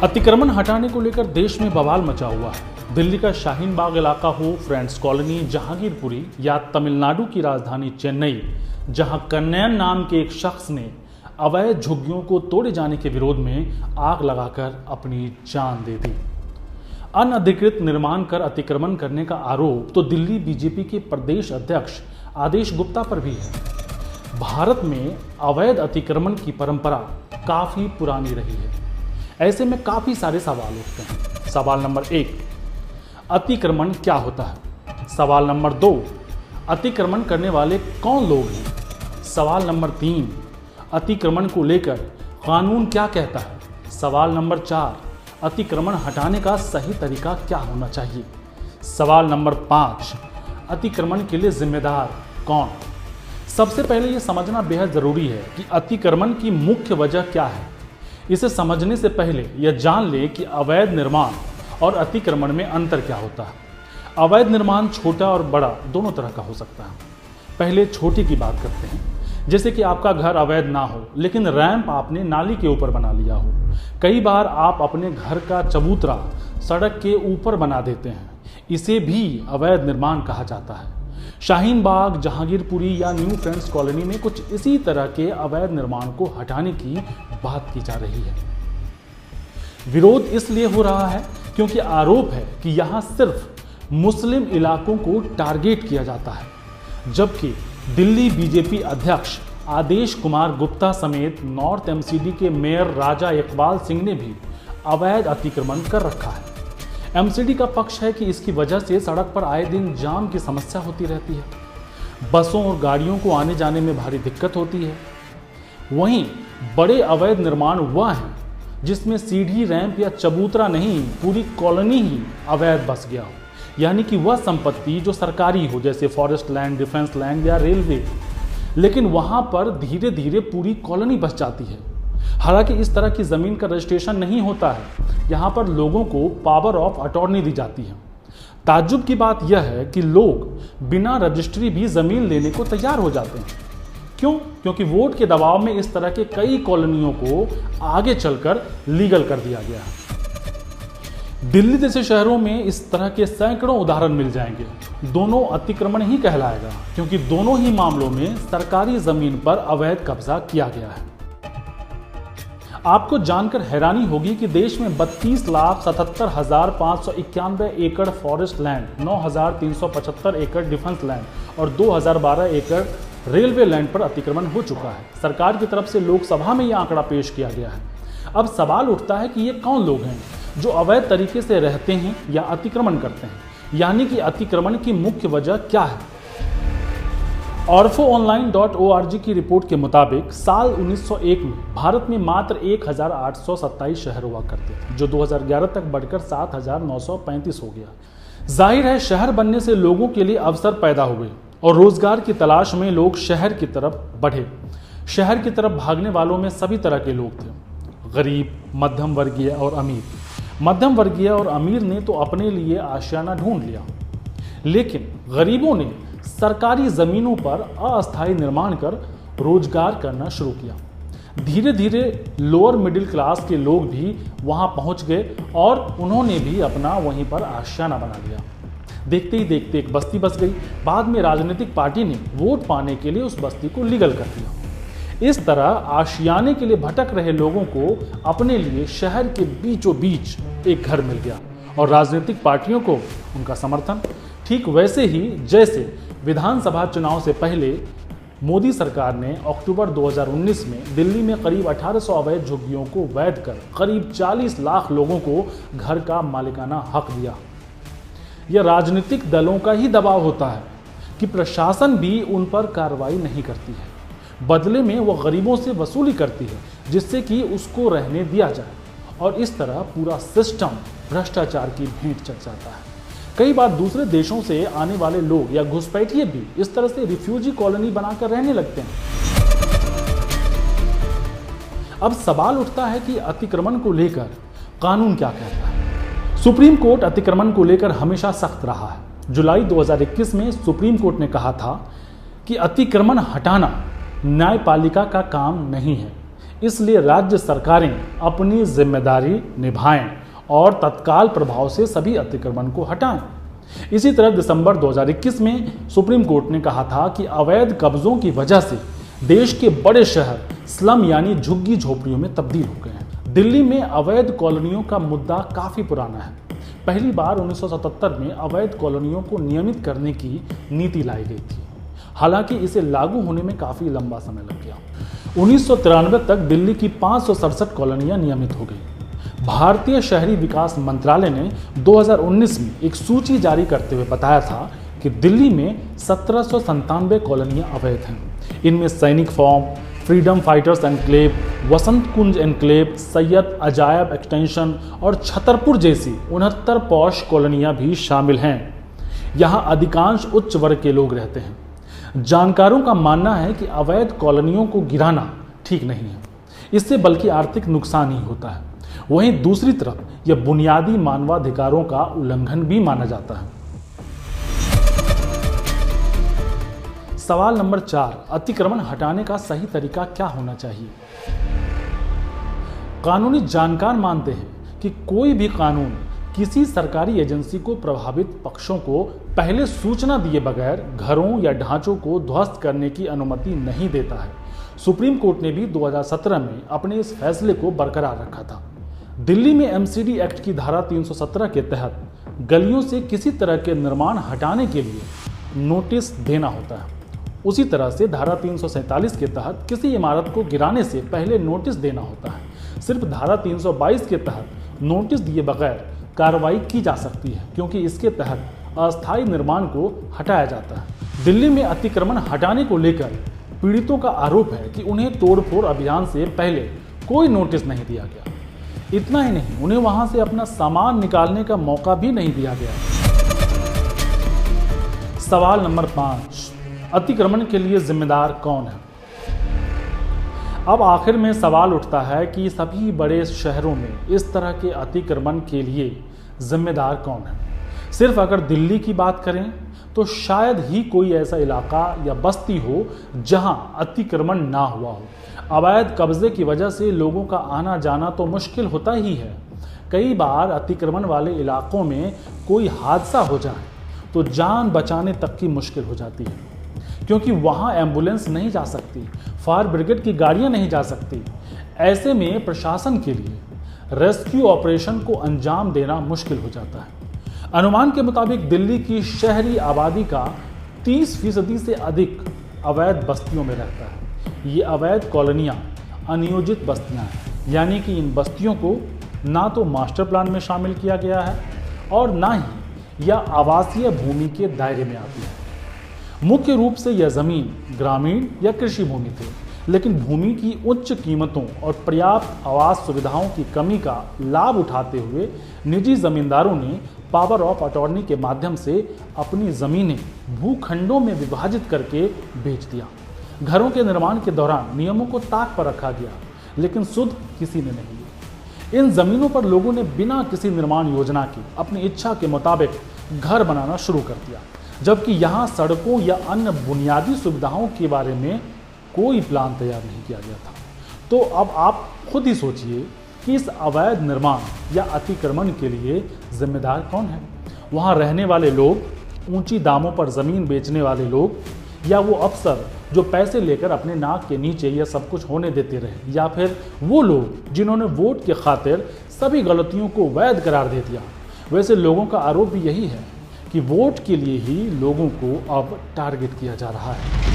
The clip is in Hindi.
अतिक्रमण हटाने को लेकर देश में बवाल मचा हुआ है। दिल्ली का शाहीन बाग इलाका हो, फ्रेंड्स कॉलोनी, जहांगीरपुरी या तमिलनाडु की राजधानी चेन्नई, जहां कन्नैयन नाम के एक शख्स ने अवैध झुग्गियों को तोड़े जाने के विरोध में आग लगाकर अपनी जान दे दी। अनधिकृत निर्माण कर अतिक्रमण करने का आरोप तो दिल्ली बीजेपी के प्रदेश अध्यक्ष आदेश गुप्ता पर भी है। भारत में अवैध अतिक्रमण की परंपरा काफी पुरानी रही है। ऐसे में काफी सारे सवाल उठते हैं। सवाल नंबर 1, अतिक्रमण क्या होता है? सवाल नंबर 2, अतिक्रमण करने वाले कौन लोग हैं? सवाल नंबर 3, अतिक्रमण को लेकर कानून क्या कहता है? सवाल नंबर 4, अतिक्रमण हटाने का सही तरीका क्या होना चाहिए? सवाल नंबर 5, अतिक्रमण के लिए जिम्मेदार कौन? सबसे पहले यह समझना बेहद जरूरी है कि अतिक्रमण की मुख्य वजह क्या है। इसे समझने से पहले यह जान ले कि अवैध निर्माण और अतिक्रमण में अंतर क्या होता है। अवैध निर्माण छोटा और बड़ा दोनों तरह का हो सकता है। पहले छोटे की बात करते हैं, जैसे कि आपका घर अवैध ना हो लेकिन रैंप आपने नाली के ऊपर बना लिया हो। कई बार आप अपने घर का चबूतरा सड़क के ऊपर बना देते हैं, इसे भी अवैध निर्माण कहा जाता है। शाहीन बाग, जहांगीरपुरी या न्यू फ्रेंड्स कॉलोनी में कुछ इसी तरह के अवैध निर्माण को हटाने की बात की जा रही है। विरोध इसलिए हो रहा है क्योंकि आरोप है कि यहां सिर्फ मुस्लिम इलाकों को टारगेट किया जाता है, जबकि दिल्ली बीजेपी अध्यक्ष आदेश कुमार गुप्ता समेत नॉर्थ एमसीडी के मेयर राजा इकबाल सिंह ने भी अवैध अतिक्रमण कर रखा है। एमसीडी का पक्ष है कि इसकी वजह से सड़क पर आए दिन जाम की समस्या होती रहती है, बसों और गाड़ियों को आने जाने में भारी दिक्कत होती है। वहीं बड़े अवैध निर्माण वह हैं जिसमें सीढ़ी, रैंप या चबूतरा नहीं, पूरी कॉलोनी ही अवैध बस गया हो, यानी कि वह संपत्ति जो सरकारी हो, जैसे फॉरेस्ट लैंड, डिफेंस लैंड या रेलवे, लेकिन वहां पर धीरे धीरे पूरी कॉलोनी बस जाती है। हालांकि इस तरह की जमीन का रजिस्ट्रेशन नहीं होता है, यहाँ पर लोगों को पावर ऑफ अटॉर्नी दी जाती है। ताज्जुब की बात यह है कि लोग बिना रजिस्ट्री भी जमीन लेने को तैयार हो जाते हैं। क्यों? क्योंकि वोट के दबाव में इस तरह के कई कॉलोनियों को आगे चलकर लीगल कर दिया गया है। दिल्ली जैसे शहरों में इस तरह के सैकड़ों उदाहरण मिल जाएंगे। दोनों अतिक्रमण ही कहलाएगा, क्योंकि दोनों ही मामलों में सरकारी जमीन पर अवैध कब्जा किया गया है। आपको जानकर हैरानी होगी कि देश में 32,77,591 एकड़ फॉरेस्ट लैंड, 9,375 एकड़ डिफेंस लैंड और 2,012 एकड़ रेलवे लैंड पर अतिक्रमण हो चुका है। सरकार की तरफ से लोकसभा में यह आंकड़ा पेश किया गया है। अब सवाल उठता है कि ये कौन लोग हैं जो अवैध तरीके से रहते हैं या अतिक्रमण करते हैं, यानी कि अतिक्रमण की मुख्य वजह क्या है। orfoonline.org की रिपोर्ट के मुताबिक साल 1901 में भारत में मात्र 1,827 शहर हुआ करते थे, जो 2011 तक बढ़कर 7,935 हो गया। जाहिर है, शहर बनने से लोगों के लिए अवसर पैदा हुए और रोजगार की तलाश में लोग शहर की तरफ बढ़े। शहर की तरफ भागने वालों में सभी तरह के लोग थे, गरीब, मध्यम वर्गीय और अमीर। मध्यम वर्गीय और अमीर ने तो अपने लिए आशियाना ढूंढ लिया, लेकिन गरीबों ने सरकारी जमीनों पर अस्थायी निर्माण कर रोजगार करना शुरू किया। धीरे धीरे लोअर मिडिल क्लास के लोग भी वहां पहुंच गए और उन्होंने भी अपना वहीं पर आशियाना बना लिया। देखते ही देखते एक बस्ती बस गई। बाद में राजनीतिक पार्टी ने वोट पाने के लिए उस बस्ती को लीगल कर दिया। इस तरह आशियाने के लिए भटक रहे लोगों को अपने लिए शहर के बीचों बीच एक घर मिल गया और राजनीतिक पार्टियों को उनका समर्थन। ठीक वैसे ही जैसे विधानसभा चुनाव से पहले मोदी सरकार ने अक्टूबर 2019 में दिल्ली में करीब 1800 अवैध झुग्गियों को वैध कर करीब 40 लाख लोगों को घर का मालिकाना हक दिया। यह राजनीतिक दलों का ही दबाव होता है कि प्रशासन भी उन पर कार्रवाई नहीं करती है। बदले में वह गरीबों से वसूली करती है, जिससे कि उसको रहने दिया जाए, और इस तरह पूरा सिस्टम भ्रष्टाचार की भेंट चढ़ जाता है। कई बार दूसरे देशों से आने वाले लोग या घुसपैठिए भी इस तरह से रिफ्यूजी कॉलोनी बनाकर रहने लगते हैं। अब सवाल उठता है कि अतिक्रमण को लेकर कानून क्या कहता है। सुप्रीम कोर्ट अतिक्रमण को लेकर हमेशा सख्त रहा है। जुलाई 2021 में सुप्रीम कोर्ट ने कहा था कि अतिक्रमण हटाना न्यायपालिका का काम नहीं है, इसलिए राज्य सरकारें अपनी जिम्मेदारी निभाएं और तत्काल प्रभाव से सभी अतिक्रमण को हटाएं। इसी तरह दिसंबर 2021 में सुप्रीम कोर्ट ने कहा था कि अवैध कब्जों की वजह से देश के बड़े शहर स्लम यानी झुग्गी झोपड़ियों में तब्दील हो गए हैं। दिल्ली में अवैध कॉलोनियों का मुद्दा काफी पुराना है। पहली बार 1977 में अवैध कॉलोनियों को नियमित करने की नीति लाई गई थी। हालांकि इसे लागू होने में काफी लंबा समय लग गया। 1993 तक दिल्ली की 567 कॉलोनियां नियमित हो गई। भारतीय शहरी विकास मंत्रालय ने 2019 में एक सूची जारी करते हुए बताया था कि दिल्ली में 1797 कॉलोनियां अवैध हैं। इनमें सैनिक फॉर्म, फ्रीडम फाइटर्स एनक्लेव, वसंत कुंज एनक्लेव, सैयद अजायब एक्सटेंशन और छतरपुर जैसी 69 पॉश कॉलोनियां भी शामिल हैं। यहां अधिकांश उच्च वर्ग के लोग रहते हैं। जानकारों का मानना है कि अवैध कॉलोनियों को गिराना ठीक नहीं है, इससे बल्कि आर्थिक नुकसान ही होता है। वहीं दूसरी तरफ यह बुनियादी मानवाधिकारों का उल्लंघन भी माना जाता है। सवाल नंबर 4, अतिक्रमण हटाने का सही तरीका क्या होना चाहिए? कानूनी जानकार मानते हैं कि कोई भी कानून किसी सरकारी एजेंसी को प्रभावित पक्षों को पहले सूचना दिए बगैर घरों या ढांचों को ध्वस्त करने की अनुमति नहीं देता है। सुप्रीम कोर्ट ने भी 2017 में अपने इस फैसले को बरकरार रखा था। दिल्ली में एमसीडी एक्ट की धारा 317 के तहत गलियों से किसी तरह के निर्माण हटाने के लिए नोटिस देना होता है। उसी तरह से धारा 347 के तहत किसी इमारत को गिराने से पहले नोटिस देना होता है। सिर्फ धारा 322 के तहत नोटिस दिए बगैर कार्रवाई की जा सकती है, क्योंकि इसके तहत अस्थायी निर्माण को हटाया जाता है। दिल्ली में अतिक्रमण हटाने को लेकर पीड़ितों का आरोप है कि उन्हें तोड़फोड़ अभियान से पहले कोई नोटिस नहीं दिया गया। इतना ही नहीं, उन्हें वहां से अपना सामान निकालने का मौका भी नहीं दिया गया। सवाल नंबर 5, अतिक्रमण के लिए जिम्मेदार कौन है? अब आखिर में सवाल उठता है कि सभी बड़े शहरों में इस तरह के अतिक्रमण के लिए जिम्मेदार कौन है? सिर्फ अगर दिल्ली की बात करें तो शायद ही कोई ऐसा इलाका या बस्ती हो जहां अतिक्रमण ना हुआ हो। अवैध कब्जे की वजह से लोगों का आना जाना तो मुश्किल होता ही है। कई बार अतिक्रमण वाले इलाकों में कोई हादसा हो जाए तो जान बचाने तक की मुश्किल हो जाती है, क्योंकि वहां एम्बुलेंस नहीं जा सकती, फायर ब्रिगेड की गाड़ियां नहीं जा सकती। ऐसे में प्रशासन के लिए रेस्क्यू ऑपरेशन को अंजाम देना मुश्किल हो जाता है। अनुमान के मुताबिक दिल्ली की शहरी आबादी का 30% से अधिक अवैध बस्तियों में रहता है। ये अवैध कॉलोनियां अनियोजित बस्तियां हैं, यानी कि इन बस्तियों को ना तो मास्टर प्लान में शामिल किया गया है और ना ही यह आवासीय भूमि के दायरे में आती है। मुख्य रूप से यह जमीन ग्रामीण या कृषि भूमि थी, लेकिन भूमि की उच्च कीमतों और पर्याप्त आवास सुविधाओं की कमी का लाभ उठाते हुए निजी जमींदारों ने पावर ऑफ अटॉर्नी के माध्यम से अपनी जमीनें भूखंडों में विभाजित करके बेच दिया। घरों के निर्माण के दौरान नियमों को ताक पर रखा गया, लेकिन सुध किसी ने नहीं ली। इन जमीनों पर लोगों ने बिना किसी निर्माण योजना के अपनी इच्छा के मुताबिक घर बनाना शुरू कर दिया, जबकि यहाँ सड़कों या अन्य बुनियादी सुविधाओं के बारे में कोई प्लान तैयार नहीं किया गया था। तो अब आप खुद ही सोचिए कि इस अवैध निर्माण या अतिक्रमण के लिए जिम्मेदार कौन है? वहाँ रहने वाले लोग, ऊंची दामों पर ज़मीन बेचने वाले लोग, या वो अफसर जो पैसे लेकर अपने नाक के नीचे यह सब कुछ होने देते रहे, या फिर वो लोग जिन्होंने वोट के खातिर सभी गलतियों को वैध करार दे दिया। वैसे लोगों का आरोप भी यही है कि वोट के लिए ही लोगों को अब टारगेट किया जा रहा है।